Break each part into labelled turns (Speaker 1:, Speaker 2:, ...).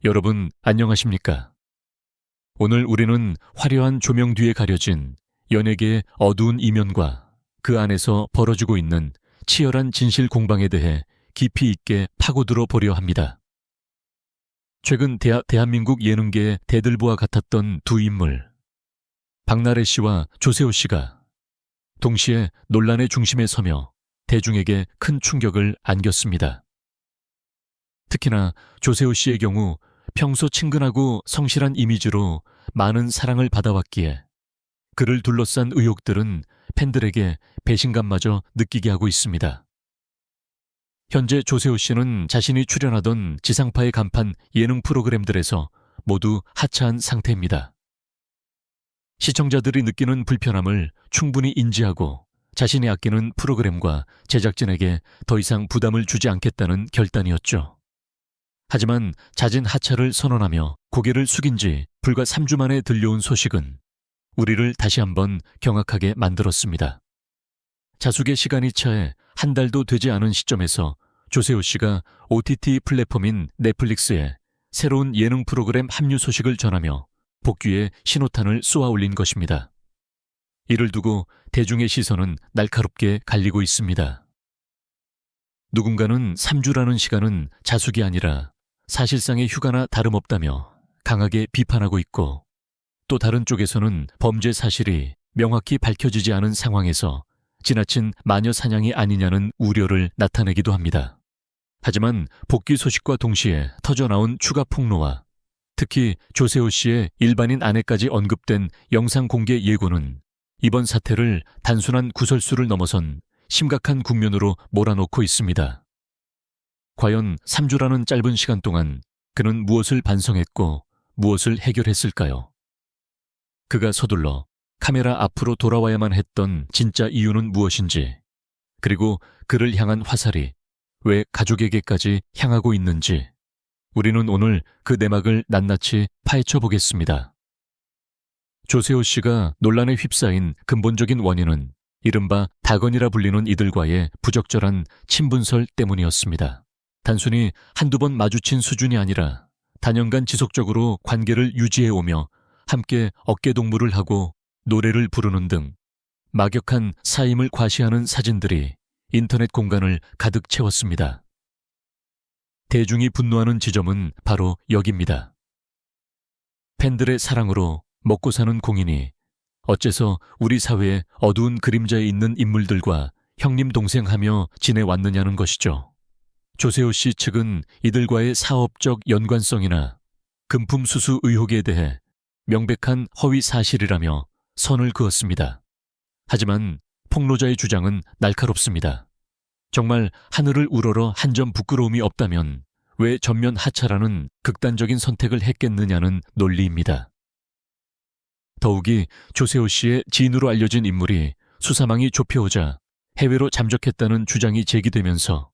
Speaker 1: 여러분, 안녕하십니까? 오늘 우리는 화려한 조명 뒤에 가려진 연예계의 어두운 이면과 그 안에서 벌어지고 있는 치열한 진실 공방에 대해 깊이 있게 파고들어 보려 합니다. 최근 대한민국 예능계의 대들보와 같았던 두 인물, 박나래 씨와 조세호 씨가 동시에 논란의 중심에 서며 대중에게 큰 충격을 안겼습니다. 특히나 조세호 씨의 경우 평소 친근하고 성실한 이미지로 많은 사랑을 받아왔기에 그를 둘러싼 의혹들은 팬들에게 배신감마저 느끼게 하고 있습니다. 현재 조세호 씨는 자신이 출연하던 지상파의 간판 예능 프로그램들에서 모두 하차한 상태입니다. 시청자들이 느끼는 불편함을 충분히 인지하고 자신이 아끼는 프로그램과 제작진에게 더 이상 부담을 주지 않겠다는 결단이었죠. 하지만 잦은 하차를 선언하며 고개를 숙인 지 불과 3주 만에 들려온 소식은 우리를 다시 한번 경악하게 만들었습니다. 자숙의 시간이 차해 한 달도 되지 않은 시점에서 조세호 씨가 OTT 플랫폼인 넷플릭스에 새로운 예능 프로그램 합류 소식을 전하며 복귀의 신호탄을 쏘아 올린 것입니다. 이를 두고 대중의 시선은 날카롭게 갈리고 있습니다. 누군가는 3주라는 시간은 자숙이 아니라 사실상의 휴가나 다름없다며 강하게 비판하고 있고, 또 다른 쪽에서는 범죄 사실이 명확히 밝혀지지 않은 상황에서 지나친 마녀 사냥이 아니냐는 우려를 나타내기도 합니다. 하지만 복귀 소식과 동시에 터져나온 추가 폭로와 특히 조세호 씨의 일반인 아내까지 언급된 영상 공개 예고는 이번 사태를 단순한 구설수를 넘어선 심각한 국면으로 몰아넣고 있습니다. 과연 3주라는 짧은 시간 동안 그는 무엇을 반성했고 무엇을 해결했을까요? 그가 서둘러 카메라 앞으로 돌아와야만 했던 진짜 이유는 무엇인지, 그리고 그를 향한 화살이 왜 가족에게까지 향하고 있는지 우리는 오늘 그 내막을 낱낱이 파헤쳐 보겠습니다. 조세호 씨가 논란에 휩싸인 근본적인 원인은 이른바 다건이라 불리는 이들과의 부적절한 친분설 때문이었습니다. 단순히 한두 번 마주친 수준이 아니라 단연간 지속적으로 관계를 유지해오며 함께 어깨동무를 하고 노래를 부르는 등 막역한 사임을 과시하는 사진들이 인터넷 공간을 가득 채웠습니다. 대중이 분노하는 지점은 바로 여기입니다. 팬들의 사랑으로 먹고 사는 공인이 어째서 우리 사회의 어두운 그림자에 있는 인물들과 형님 동생하며 지내왔느냐는 것이죠. 조세호 씨 측은 이들과의 사업적 연관성이나 금품 수수 의혹에 대해 명백한 허위 사실이라며 선을 그었습니다. 하지만 폭로자의 주장은 날카롭습니다. 정말 하늘을 우러러 한 점 부끄러움이 없다면 왜 전면 하차라는 극단적인 선택을 했겠느냐는 논리입니다. 더욱이 조세호 씨의 지인으로 알려진 인물이 수사망이 좁혀오자 해외로 잠적했다는 주장이 제기되면서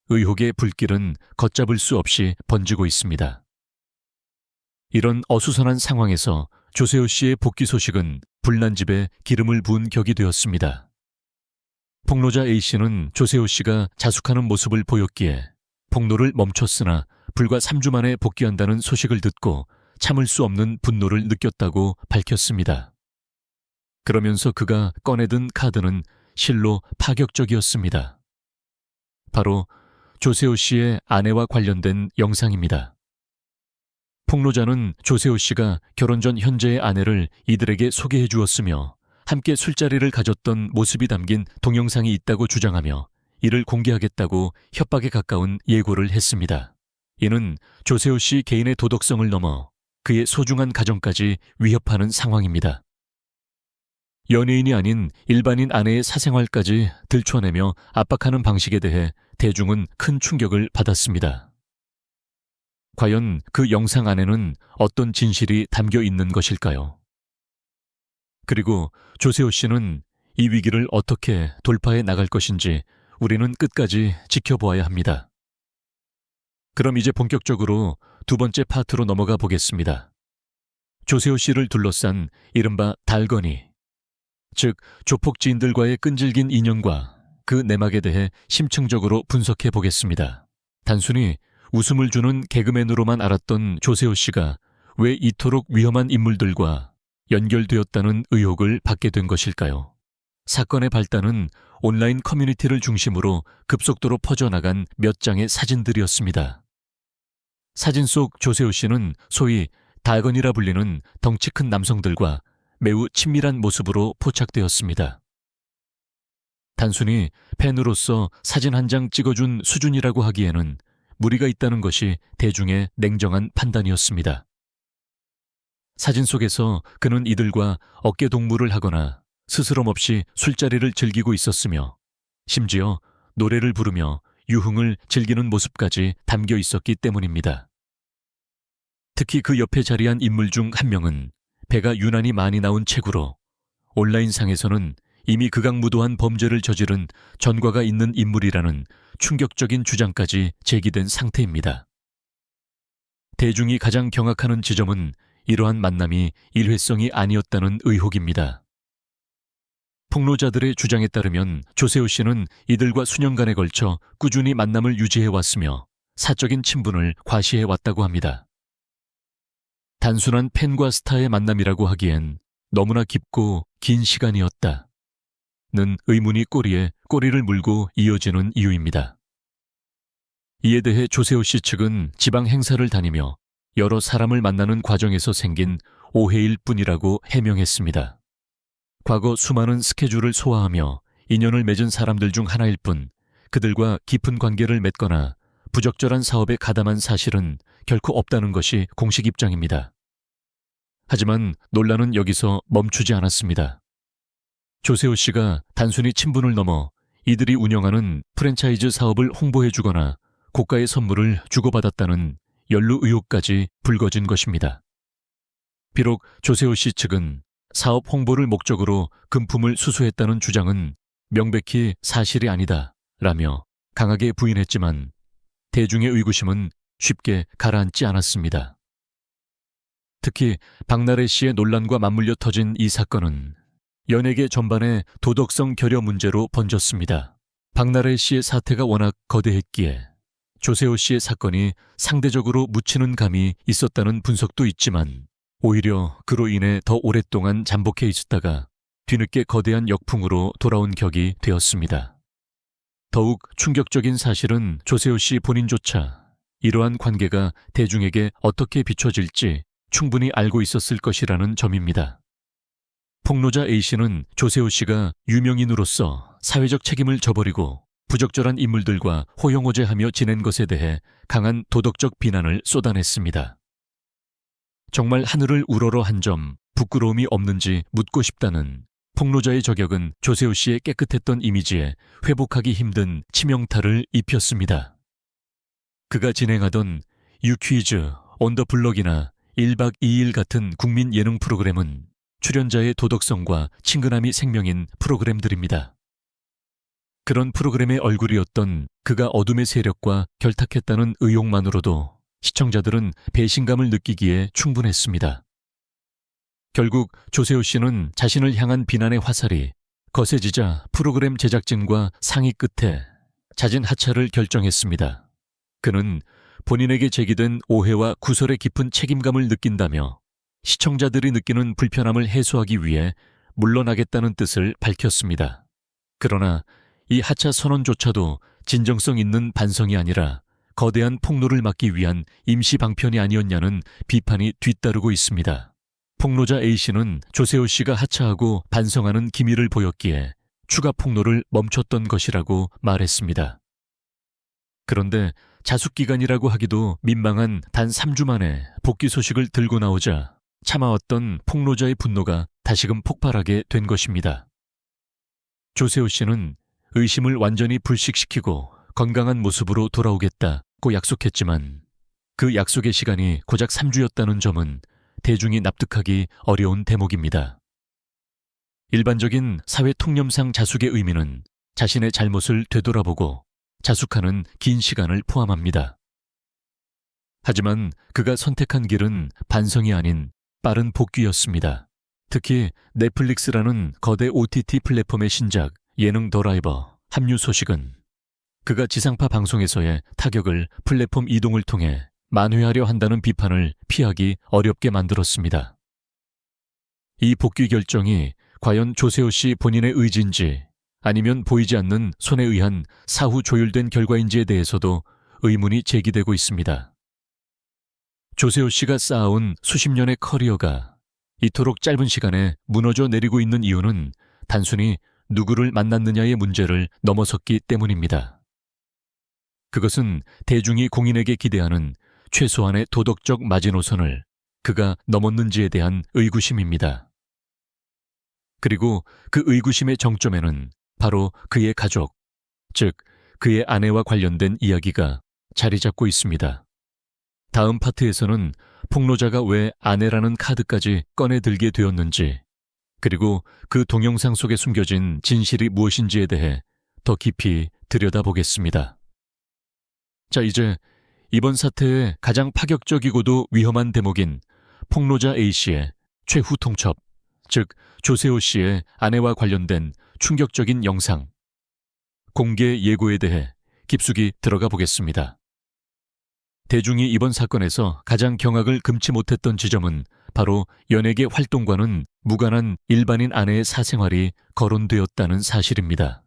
Speaker 1: 의혹의 불길은 걷잡을 수 없이 번지고 있습니다. 이런 어수선한 상황에서 조세호 씨의 복귀 소식은 불난 집에 기름을 부은 격이 되었습니다. 폭로자 A씨는 조세호 씨가 자숙하는 모습을 보였기에 폭로를 멈췄으나 불과 3주 만에 복귀한다는 소식을 듣고 참을 수 없는 분노를 느꼈다고 밝혔습니다. 그러면서 그가 꺼내든 카드는 실로 파격적이었습니다. 바로 조세호 씨의 아내와 관련된 영상입니다. 폭로자는 조세호 씨가 결혼 전 현재의 아내를 이들에게 소개해 주었으며 함께 술자리를 가졌던 모습이 담긴 동영상이 있다고 주장하며 이를 공개하겠다고 협박에 가까운 예고를 했습니다. 이는 조세호 씨 개인의 도덕성을 넘어 그의 소중한 가정까지 위협하는 상황입니다. 연예인이 아닌 일반인 아내의 사생활까지 들춰내며 압박하는 방식에 대해 대중은 큰 충격을 받았습니다. 과연 그 영상 안에는 어떤 진실이 담겨 있는 것일까요? 그리고 조세호 씨는 이 위기를 어떻게 돌파해 나갈 것인지 우리는 끝까지 지켜보아야 합니다. 그럼 이제 본격적으로 두 번째 파트로 넘어가 보겠습니다. 조세호 씨를 둘러싼 이른바 달건이, 즉 조폭 지인들과의 끈질긴 인연과 그 내막에 대해 심층적으로 분석해 보겠습니다. 단순히 웃음을 주는 개그맨으로만 알았던 조세호 씨가 왜 이토록 위험한 인물들과 연결되었다는 의혹을 받게 된 것일까요? 사건의 발단은 온라인 커뮤니티를 중심으로 급속도로 퍼져나간 몇 장의 사진들이었습니다. 사진 속 조세호 씨는 소위 다건이라 불리는 덩치 큰 남성들과 매우 친밀한 모습으로 포착되었습니다. 단순히 팬으로서 사진 한 장 찍어준 수준이라고 하기에는 무리가 있다는 것이 대중의 냉정한 판단이었습니다. 사진 속에서 그는 이들과 어깨 동무를 하거나 스스럼 없이 술자리를 즐기고 있었으며 심지어 노래를 부르며 유흥을 즐기는 모습까지 담겨 있었기 때문입니다. 특히 그 옆에 자리한 인물 중 한 명은 배가 유난히 많이 나온 체구로 온라인상에서는 이미 극악무도한 범죄를 저지른 전과가 있는 인물이라는 충격적인 주장까지 제기된 상태입니다. 대중이 가장 경악하는 지점은 이러한 만남이 일회성이 아니었다는 의혹입니다. 폭로자들의 주장에 따르면 조세호 씨는 이들과 수년간에 걸쳐 꾸준히 만남을 유지해왔으며 사적인 친분을 과시해왔다고 합니다. 단순한 팬과 스타의 만남이라고 하기엔 너무나 깊고 긴 시간이었다. 는 의문이 꼬리에 꼬리를 물고 이어지는 이유입니다. 이에 대해 조세호 씨 측은 지방 행사를 다니며 여러 사람을 만나는 과정에서 생긴 오해일 뿐이라고 해명했습니다. 과거 수많은 스케줄을 소화하며 인연을 맺은 사람들 중 하나일 뿐 그들과 깊은 관계를 맺거나 부적절한 사업에 가담한 사실은 결코 없다는 것이 공식 입장입니다. 하지만 논란은 여기서 멈추지 않았습니다. 조세호 씨가 단순히 친분을 넘어 이들이 운영하는 프랜차이즈 사업을 홍보해주거나 고가의 선물을 주고받았다는 연루 의혹까지 불거진 것입니다. 비록 조세호 씨 측은 사업 홍보를 목적으로 금품을 수수했다는 주장은 명백히 사실이 아니다 라며 강하게 부인했지만 대중의 의구심은 쉽게 가라앉지 않았습니다. 특히 박나래 씨의 논란과 맞물려 터진 이 사건은 연예계 전반의 도덕성 결여 문제로 번졌습니다. 박나래 씨의 사태가 워낙 거대했기에 조세호 씨의 사건이 상대적으로 묻히는 감이 있었다는 분석도 있지만 오히려 그로 인해 더 오랫동안 잠복해 있었다가 뒤늦게 거대한 역풍으로 돌아온 격이 되었습니다. 더욱 충격적인 사실은 조세호 씨 본인조차 이러한 관계가 대중에게 어떻게 비춰질지 충분히 알고 있었을 것이라는 점입니다. 폭로자 A씨는 조세호 씨가 유명인으로서 사회적 책임을 저버리고 부적절한 인물들과 호용호제하며 지낸 것에 대해 강한 도덕적 비난을 쏟아냈습니다. 정말 하늘을 우러러 한 점 부끄러움이 없는지 묻고 싶다는 폭로자의 저격은 조세호 씨의 깨끗했던 이미지에 회복하기 힘든 치명타를 입혔습니다. 그가 진행하던 유퀴즈, 온더블럭이나 1박 2일 같은 국민 예능 프로그램은 출연자의 도덕성과 친근함이 생명인 프로그램들입니다. 그런 프로그램의 얼굴이었던 그가 어둠의 세력과 결탁했다는 의혹만으로도 시청자들은 배신감을 느끼기에 충분했습니다. 결국 조세호 씨는 자신을 향한 비난의 화살이 거세지자 프로그램 제작진과 상의 끝에 자진 하차를 결정했습니다. 그는 본인에게 제기된 오해와 구설의 깊은 책임감을 느낀다며 시청자들이 느끼는 불편함을 해소하기 위해 물러나겠다는 뜻을 밝혔습니다. 그러나 이 하차 선언조차도 진정성 있는 반성이 아니라 거대한 폭로를 막기 위한 임시 방편이 아니었냐는 비판이 뒤따르고 있습니다. 폭로자 A씨는 조세호 씨가 하차하고 반성하는 기미를 보였기에 추가 폭로를 멈췄던 것이라고 말했습니다. 그런데 자숙기간이라고 하기도 민망한 단 3주 만에 복귀 소식을 들고 나오자 참아왔던 폭로자의 분노가 다시금 폭발하게 된 것입니다. 조세호 씨는 의심을 완전히 불식시키고 건강한 모습으로 돌아오겠다고 약속했지만 그 약속의 시간이 고작 3주였다는 점은 대중이 납득하기 어려운 대목입니다. 일반적인 사회 통념상 자숙의 의미는 자신의 잘못을 되돌아보고 자숙하는 긴 시간을 포함합니다. 하지만 그가 선택한 길은 반성이 아닌 빠른 복귀였습니다. 특히 넷플릭스라는 거대 OTT 플랫폼의 신작 예능 더 라이버 합류 소식은 그가 지상파 방송에서의 타격을 플랫폼 이동을 통해 만회하려 한다는 비판을 피하기 어렵게 만들었습니다. 이 복귀 결정이 과연 조세호 씨 본인의 의지인지 아니면 보이지 않는 손에 의한 사후 조율된 결과인지에 대해서도 의문이 제기되고 있습니다. 조세호 씨가 쌓아온 수십 년의 커리어가 이토록 짧은 시간에 무너져 내리고 있는 이유는 단순히 누구를 만났느냐의 문제를 넘어섰기 때문입니다. 그것은 대중이 공인에게 기대하는 최소한의 도덕적 마지노선을 그가 넘었는지에 대한 의구심입니다. 그리고 그 의구심의 정점에는 바로 그의 가족, 즉 그의 아내와 관련된 이야기가 자리 잡고 있습니다. 다음 파트에서는 폭로자가 왜 아내라는 카드까지 꺼내들게 되었는지, 그리고 그 동영상 속에 숨겨진 진실이 무엇인지에 대해 더 깊이 들여다보겠습니다. 자, 이제 이번 사태의 가장 파격적이고도 위험한 대목인 폭로자 A씨의 최후 통첩, 즉 조세호 씨의 아내와 관련된 충격적인 영상, 공개 예고에 대해 깊숙이 들어가 보겠습니다. 대중이 이번 사건에서 가장 경악을 금치 못했던 지점은 바로 연예계 활동과는 무관한 일반인 아내의 사생활이 거론되었다는 사실입니다.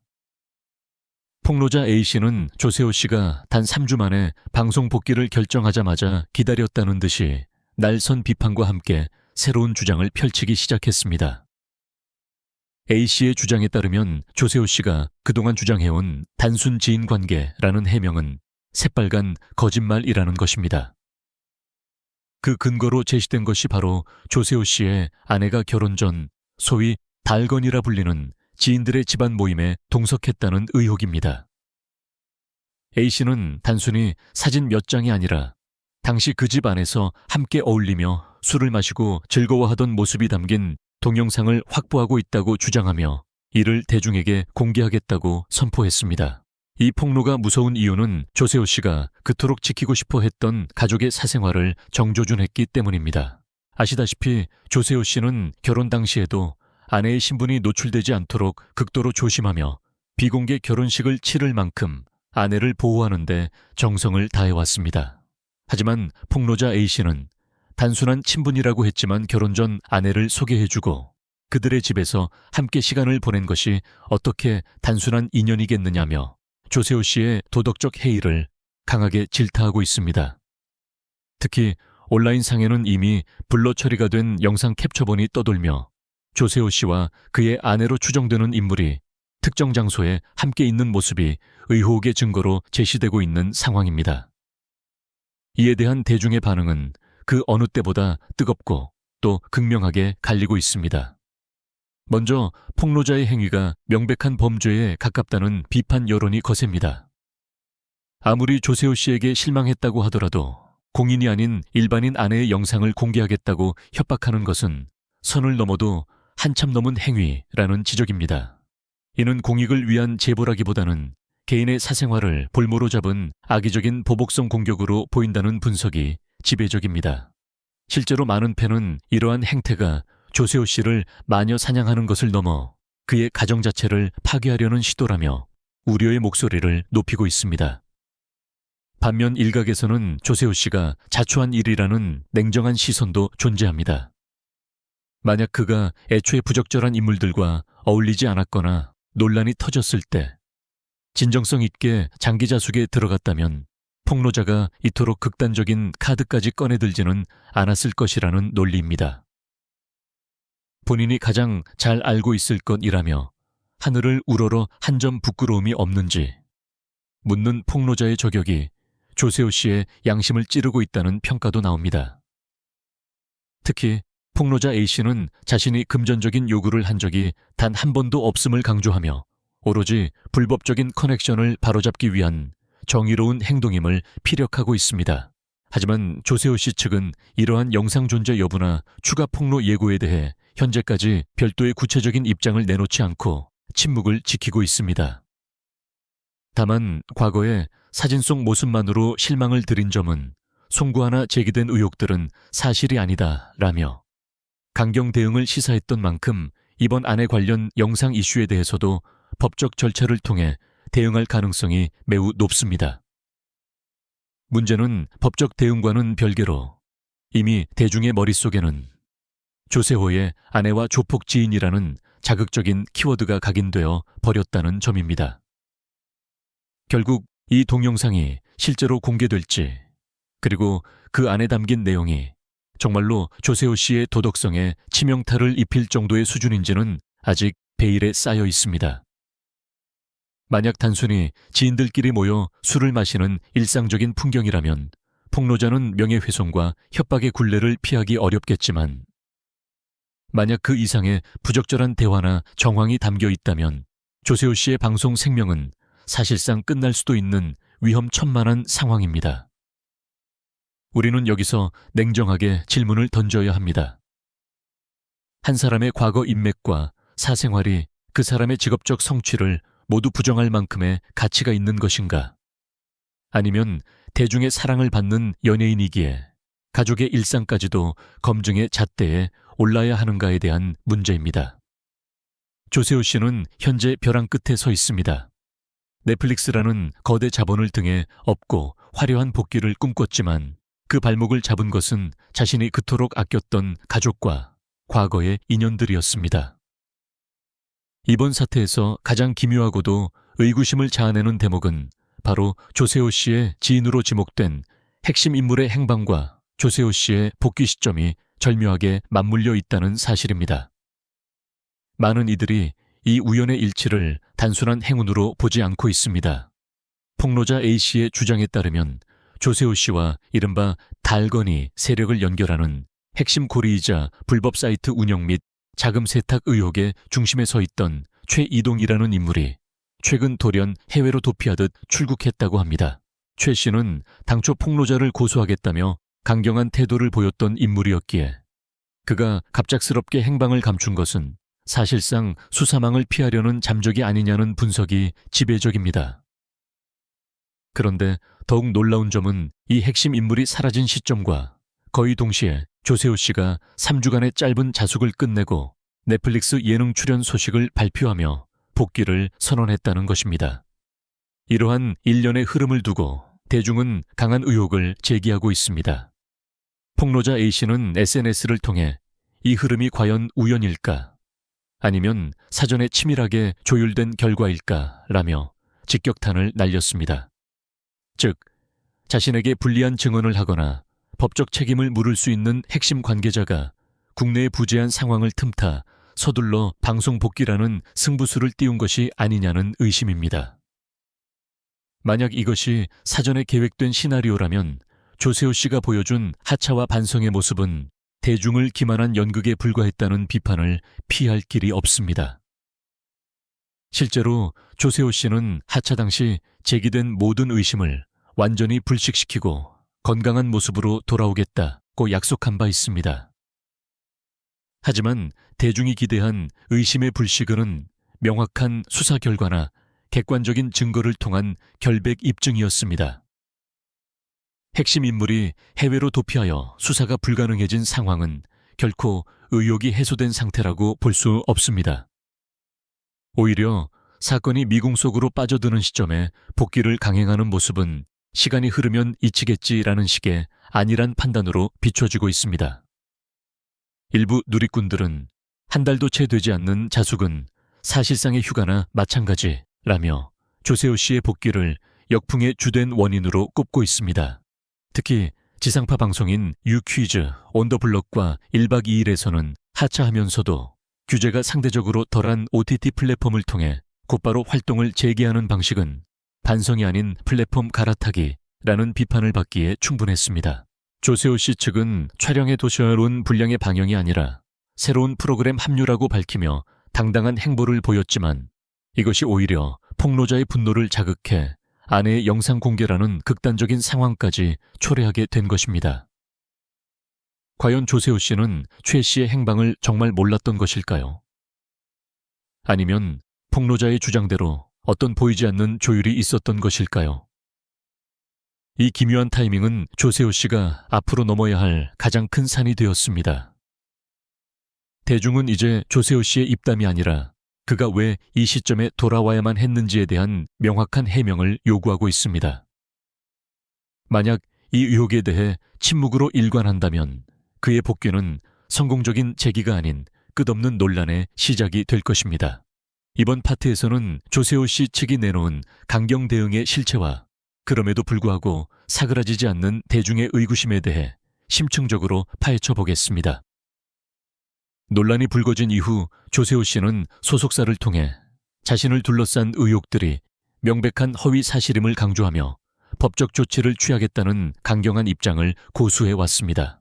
Speaker 1: 폭로자 A씨는 조세호 씨가 단 3주 만에 방송 복귀를 결정하자마자 기다렸다는 듯이 날선 비판과 함께 새로운 주장을 펼치기 시작했습니다. A씨의 주장에 따르면 조세호 씨가 그동안 주장해온 단순 지인 관계라는 해명은 새빨간 거짓말이라는 것입니다. 그 근거로 제시된 것이 바로 조세호 씨의 아내가 결혼 전 소위 달건이라 불리는 지인들의 집안 모임에 동석했다는 의혹입니다. A씨는 단순히 사진 몇 장이 아니라 당시 그 집 안에서 함께 어울리며 술을 마시고 즐거워하던 모습이 담긴 동영상을 확보하고 있다고 주장하며 이를 대중에게 공개하겠다고 선포했습니다. 이 폭로가 무서운 이유는 조세호 씨가 그토록 지키고 싶어 했던 가족의 사생활을 정조준했기 때문입니다. 아시다시피 조세호 씨는 결혼 당시에도 아내의 신분이 노출되지 않도록 극도로 조심하며 비공개 결혼식을 치를 만큼 아내를 보호하는 데 정성을 다해왔습니다. 하지만 폭로자 A씨는 단순한 친분이라고 했지만 결혼 전 아내를 소개해주고 그들의 집에서 함께 시간을 보낸 것이 어떻게 단순한 인연이겠느냐며 조세호 씨의 도덕적 해이를 강하게 질타하고 있습니다. 특히 온라인상에는 이미 블러 처리가 된 영상 캡처본이 떠돌며 조세호 씨와 그의 아내로 추정되는 인물이 특정 장소에 함께 있는 모습이 의혹의 증거로 제시되고 있는 상황입니다. 이에 대한 대중의 반응은 그 어느 때보다 뜨겁고 또 극명하게 갈리고 있습니다. 먼저 폭로자의 행위가 명백한 범죄에 가깝다는 비판 여론이 거셉니다. 아무리 조세호 씨에게 실망했다고 하더라도 공인이 아닌 일반인 아내의 영상을 공개하겠다고 협박하는 것은 선을 넘어도 한참 넘은 행위라는 지적입니다. 이는 공익을 위한 제보라기보다는 개인의 사생활을 볼모로 잡은 악의적인 보복성 공격으로 보인다는 분석이 지배적입니다. 실제로 많은 팬은 이러한 행태가 조세호 씨를 마녀 사냥하는 것을 넘어 그의 가정 자체를 파괴하려는 시도라며 우려의 목소리를 높이고 있습니다. 반면 일각에서는 조세호 씨가 자초한 일이라는 냉정한 시선도 존재합니다. 만약 그가 애초에 부적절한 인물들과 어울리지 않았거나 논란이 터졌을 때 진정성 있게 장기자숙에 들어갔다면 폭로자가 이토록 극단적인 카드까지 꺼내들지는 않았을 것이라는 논리입니다. 본인이 가장 잘 알고 있을 것이라며 하늘을 우러러 한 점 부끄러움이 없는지 묻는 폭로자의 저격이 조세호 씨의 양심을 찌르고 있다는 평가도 나옵니다. 특히 폭로자 A씨는 자신이 금전적인 요구를 한 적이 단 한 번도 없음을 강조하며 오로지 불법적인 커넥션을 바로잡기 위한 정의로운 행동임을 피력하고 있습니다. 하지만 조세호 씨 측은 이러한 영상 존재 여부나 추가 폭로 예고에 대해 현재까지 별도의 구체적인 입장을 내놓지 않고 침묵을 지키고 있습니다. 다만 과거에 사진 속 모습만으로 실망을 드린 점은 송구 하나 제기된 의혹들은 사실이 아니다라며 강경 대응을 시사했던 만큼 이번 아내 관련 영상 이슈에 대해서도 법적 절차를 통해 대응할 가능성이 매우 높습니다. 문제는 법적 대응과는 별개로 이미 대중의 머릿속에는 조세호의 아내와 조폭 지인이라는 자극적인 키워드가 각인되어 버렸다는 점입니다. 결국 이 동영상이 실제로 공개될지, 그리고 그 안에 담긴 내용이 정말로 조세호 씨의 도덕성에 치명타를 입힐 정도의 수준인지는 아직 베일에 쌓여 있습니다. 만약 단순히 지인들끼리 모여 술을 마시는 일상적인 풍경이라면 폭로자는 명예훼손과 협박의 굴레를 피하기 어렵겠지만, 만약 그 이상의 부적절한 대화나 정황이 담겨 있다면 조세호 씨의 방송 생명은 사실상 끝날 수도 있는 위험천만한 상황입니다. 우리는 여기서 냉정하게 질문을 던져야 합니다. 한 사람의 과거 인맥과 사생활이 그 사람의 직업적 성취를 모두 부정할 만큼의 가치가 있는 것인가? 아니면 대중의 사랑을 받는 연예인이기에 가족의 일상까지도 검증의 잣대에 올라야 하는가에 대한 문제입니다. 조세호 씨는 현재 벼랑 끝에 서 있습니다. 넷플릭스라는 거대 자본을 등에 업고 화려한 복귀를 꿈꿨지만 그 발목을 잡은 것은 자신이 그토록 아꼈던 가족과 과거의 인연들이었습니다. 이번 사태에서 가장 기묘하고도 의구심을 자아내는 대목은 바로 조세호 씨의 지인으로 지목된 핵심 인물의 행방과 조세호 씨의 복귀 시점이 절묘하게 맞물려 있다는 사실입니다. 많은 이들이 이 우연의 일치를 단순한 행운으로 보지 않고 있습니다. 폭로자 A씨의 주장에 따르면 조세호 씨와 이른바 달건이 세력을 연결하는 핵심 고리이자 불법 사이트 운영 및 자금 세탁 의혹의 중심에 서 있던 최이동이라는 인물이 최근 돌연 해외로 도피하듯 출국했다고 합니다. 최 씨는 당초 폭로자를 고소하겠다며 강경한 태도를 보였던 인물이었기에 그가 갑작스럽게 행방을 감춘 것은 사실상 수사망을 피하려는 잠적이 아니냐는 분석이 지배적입니다. 그런데 더욱 놀라운 점은 이 핵심 인물이 사라진 시점과 거의 동시에 조세호 씨가 3주간의 짧은 자숙을 끝내고 넷플릭스 예능 출연 소식을 발표하며 복귀를 선언했다는 것입니다. 이러한 일련의 흐름을 두고 대중은 강한 의혹을 제기하고 있습니다. 폭로자 A씨는 SNS를 통해 이 흐름이 과연 우연일까? 아니면 사전에 치밀하게 조율된 결과일까라며 직격탄을 날렸습니다. 즉, 자신에게 불리한 증언을 하거나 법적 책임을 물을 수 있는 핵심 관계자가 국내의 부재한 상황을 틈타 서둘러 방송 복귀라는 승부수를 띄운 것이 아니냐는 의심입니다. 만약 이것이 사전에 계획된 시나리오라면 조세호 씨가 보여준 하차와 반성의 모습은 대중을 기만한 연극에 불과했다는 비판을 피할 길이 없습니다. 실제로 조세호 씨는 하차 당시 제기된 모든 의심을 완전히 불식시키고 건강한 모습으로 돌아오겠다고 약속한 바 있습니다. 하지만 대중이 기대한 의심의 불식은 명확한 수사 결과나 객관적인 증거를 통한 결백 입증이었습니다. 핵심 인물이 해외로 도피하여 수사가 불가능해진 상황은 결코 의혹이 해소된 상태라고 볼 수 없습니다. 오히려 사건이 미궁 속으로 빠져드는 시점에 복귀를 강행하는 모습은 시간이 흐르면 잊히겠지라는 식의 안일한 판단으로 비춰지고 있습니다. 일부 누리꾼들은 한 달도 채 되지 않는 자숙은 사실상의 휴가나 마찬가지라며 조세호 씨의 복귀를 역풍의 주된 원인으로 꼽고 있습니다. 특히 지상파 방송인 유퀴즈, 온더블럭과 1박 2일에서는 하차하면서도 규제가 상대적으로 덜한 OTT 플랫폼을 통해 곧바로 활동을 재개하는 방식은 반성이 아닌 플랫폼 갈아타기라는 비판을 받기에 충분했습니다. 조세호 씨 측은 촬영에 도셔온 분량의 방영이 아니라 새로운 프로그램 합류라고 밝히며 당당한 행보를 보였지만 이것이 오히려 폭로자의 분노를 자극해 아내의 영상 공개라는 극단적인 상황까지 초래하게 된 것입니다. 과연 조세호 씨는 최 씨의 행방을 정말 몰랐던 것일까요? 아니면 폭로자의 주장대로 어떤 보이지 않는 조율이 있었던 것일까요? 이 기묘한 타이밍은 조세호 씨가 앞으로 넘어야 할 가장 큰 산이 되었습니다. 대중은 이제 조세호 씨의 입담이 아니라 그가 왜 이 시점에 돌아와야만 했는지에 대한 명확한 해명을 요구하고 있습니다. 만약 이 의혹에 대해 침묵으로 일관한다면 그의 복귀는 성공적인 제기가 아닌 끝없는 논란의 시작이 될 것입니다. 이번 파트에서는 조세호 씨 측이 내놓은 강경 대응의 실체와 그럼에도 불구하고 사그라지지 않는 대중의 의구심에 대해 심층적으로 파헤쳐 보겠습니다. 논란이 불거진 이후 조세호 씨는 소속사를 통해 자신을 둘러싼 의혹들이 명백한 허위 사실임을 강조하며 법적 조치를 취하겠다는 강경한 입장을 고수해 왔습니다.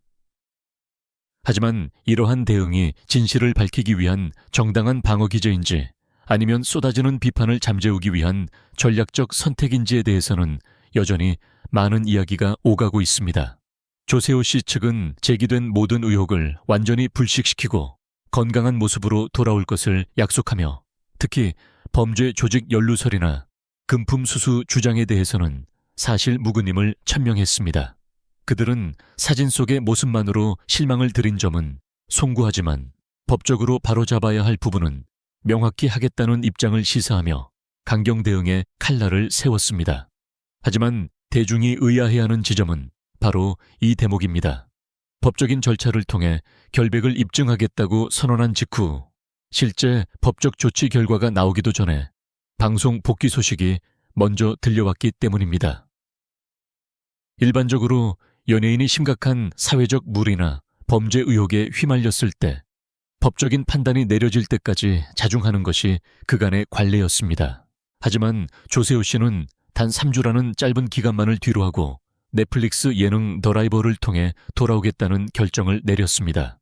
Speaker 1: 하지만 이러한 대응이 진실을 밝히기 위한 정당한 방어 기제인지 아니면 쏟아지는 비판을 잠재우기 위한 전략적 선택인지에 대해서는 여전히 많은 이야기가 오가고 있습니다. 조세호 씨 측은 제기된 모든 의혹을 완전히 불식시키고 건강한 모습으로 돌아올 것을 약속하며 특히 범죄 조직 연루설이나 금품 수수 주장에 대해서는 사실 무근임을 천명했습니다. 그들은 사진 속의 모습만으로 실망을 드린 점은 송구하지만 법적으로 바로잡아야 할 부분은 명확히 하겠다는 입장을 시사하며 강경 대응에 칼날을 세웠습니다. 하지만 대중이 의아해하는 지점은 바로 이 대목입니다. 법적인 절차를 통해 결백을 입증하겠다고 선언한 직후 실제 법적 조치 결과가 나오기도 전에 방송 복귀 소식이 먼저 들려왔기 때문입니다. 일반적으로 연예인이 심각한 사회적 무리나 범죄 의혹에 휘말렸을 때 법적인 판단이 내려질 때까지 자중하는 것이 그간의 관례였습니다. 하지만 조세호 씨는 단 3주라는 짧은 기간만을 뒤로하고 넷플릭스 예능 더 라이벌을 통해 돌아오겠다는 결정을 내렸습니다.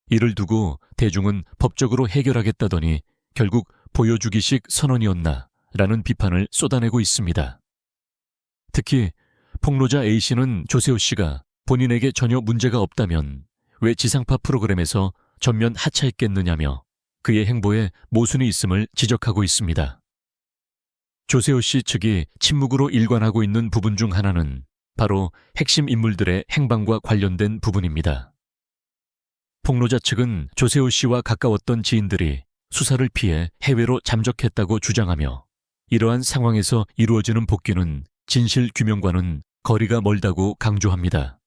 Speaker 1: 이를 두고 대중은 법적으로 해결하겠다더니 결국 보여주기식 선언이었나 라는 비판을 쏟아내고 있습니다. 특히 폭로자 A씨는 조세호 씨가 본인에게 전혀 문제가 없다면 왜 지상파 프로그램에서 전면 하차했겠느냐며 그의 행보에 모순이 있음을 지적하고 있습니다. 조세호 씨 측이 침묵으로 일관하고 있는 부분 중 하나는 바로 핵심 인물들의 행방과 관련된 부분입니다. 폭로자 측은 조세호 씨와 가까웠던 지인들이 수사를 피해 해외로 잠적했다고 주장하며 이러한 상황에서 이루어지는 복귀는 진실 규명과는 거리가 멀다고 강조합니다.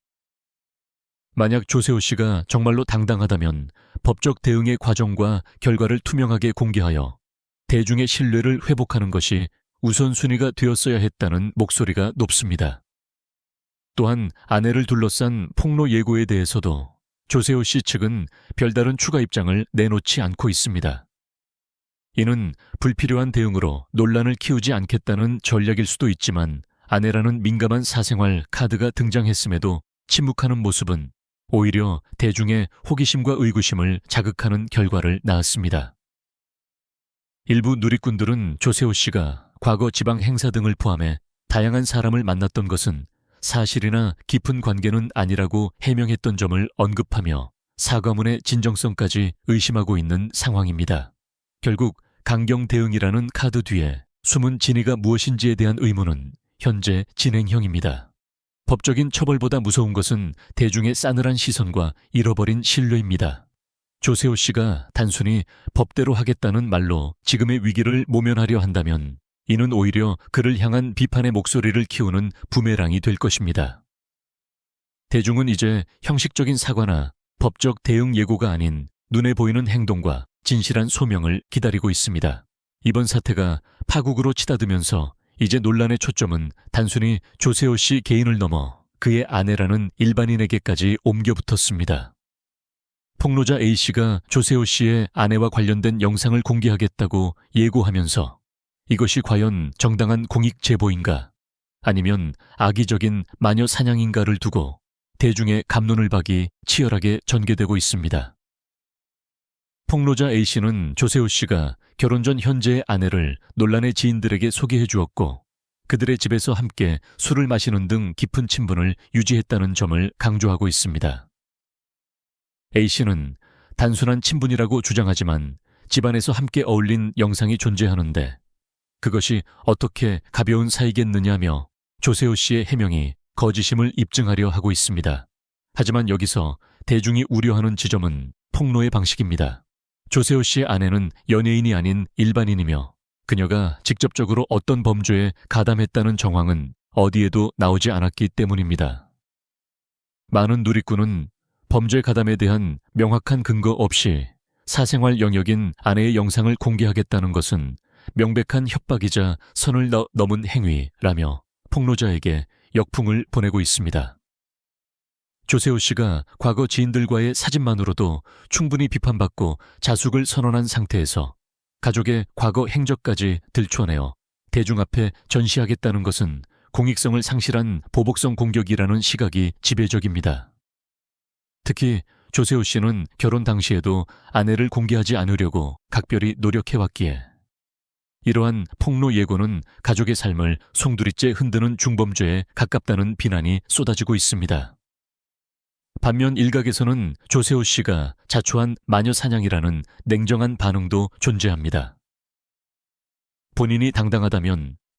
Speaker 1: 만약 조세호 씨가 정말로 당당하다면 법적 대응의 과정과 결과를 투명하게 공개하여 대중의 신뢰를 회복하는 것이 우선순위가 되었어야 했다는 목소리가 높습니다. 또한 아내를 둘러싼 폭로 예고에 대해서도 조세호 씨 측은 별다른 추가 입장을 내놓지 않고 있습니다. 이는 불필요한 대응으로 논란을 키우지 않겠다는 전략일 수도 있지만 아내라는 민감한 사생활 카드가 등장했음에도 침묵하는 모습은 오히려 대중의 호기심과 의구심을 자극하는 결과를 낳았습니다. 일부 누리꾼들은 조세호 씨가 과거 지방 행사 등을 포함해 다양한 사람을 만났던 것은 사실이나 깊은 관계는 아니라고 해명했던 점을 언급하며 사과문의 진정성까지 의심하고 있는 상황입니다. 결국 강경 대응이라는 카드 뒤에 숨은 진위가 무엇인지에 대한 의문은 현재 진행형입니다. 법적인 처벌보다 무서운 것은 대중의 싸늘한 시선과 잃어버린 신뢰입니다. 조세호 씨가 단순히 법대로 하겠다는 말로 지금의 위기를 모면하려 한다면 이는 오히려 그를 향한 비판의 목소리를 키우는 부메랑이 될 것입니다. 대중은 이제 형식적인 사과나 법적 대응 예고가 아닌 눈에 보이는 행동과 진실한 소명을 기다리고 있습니다. 이번 사태가 파국으로 치닫으면서 이제 논란의 초점은 단순히 조세호 씨 개인을 넘어 그의 아내라는 일반인에게까지 옮겨붙었습니다. 폭로자 A씨가 조세호 씨의 아내와 관련된 영상을 공개하겠다고 예고하면서 이것이 과연 정당한 공익 제보인가 아니면 악의적인 마녀 사냥인가를 두고 대중의 갑론을 박이 치열하게 전개되고 있습니다. 폭로자 A씨는 조세호 씨가 결혼 전 현재의 아내를 논란의 지인들에게 소개해 주었고 그들의 집에서 함께 술을 마시는 등 깊은 친분을 유지했다는 점을 강조하고 있습니다. A씨는 단순한 친분이라고 주장하지만 집안에서 함께 어울린 영상이 존재하는데 그것이 어떻게 가벼운 사이겠느냐며 조세호 씨의 해명이 거짓임을 입증하려 하고 있습니다. 하지만 여기서 대중이 우려하는 지점은 폭로의 방식입니다. 조세호 씨의 아내는 연예인이 아닌 일반인이며 그녀가 직접적으로 어떤 범죄에 가담했다는 정황은 어디에도 나오지 않았기 때문입니다. 많은 누리꾼은 범죄 가담에 대한 명확한 근거 없이 사생활 영역인 아내의 영상을 공개하겠다는 것은 명백한 협박이자 선을 넘은 행위라며 폭로자에게 역풍을 보내고 있습니다. 조세호 씨가 과거 지인들과의 사진만으로도 충분히 비판받고 자숙을 선언한 상태에서 가족의 과거 행적까지 들춰내어 대중 앞에 전시하겠다는 것은 공익성을 상실한 보복성 공격이라는 시각이 지배적입니다. 특히 조세호 씨는 결혼 당시에도 아내를 공개하지 않으려고 각별히 노력해왔기에 이러한 폭로 예고는 가족의 삶을 송두리째 흔드는 중범죄에 가깝다는 비난이 쏟아지고 있습니다. 반면 일각에서는 조세호 씨가 자초한 마녀 사냥이라는 냉정한 반응도 존재합니다. 본인이 당당하다면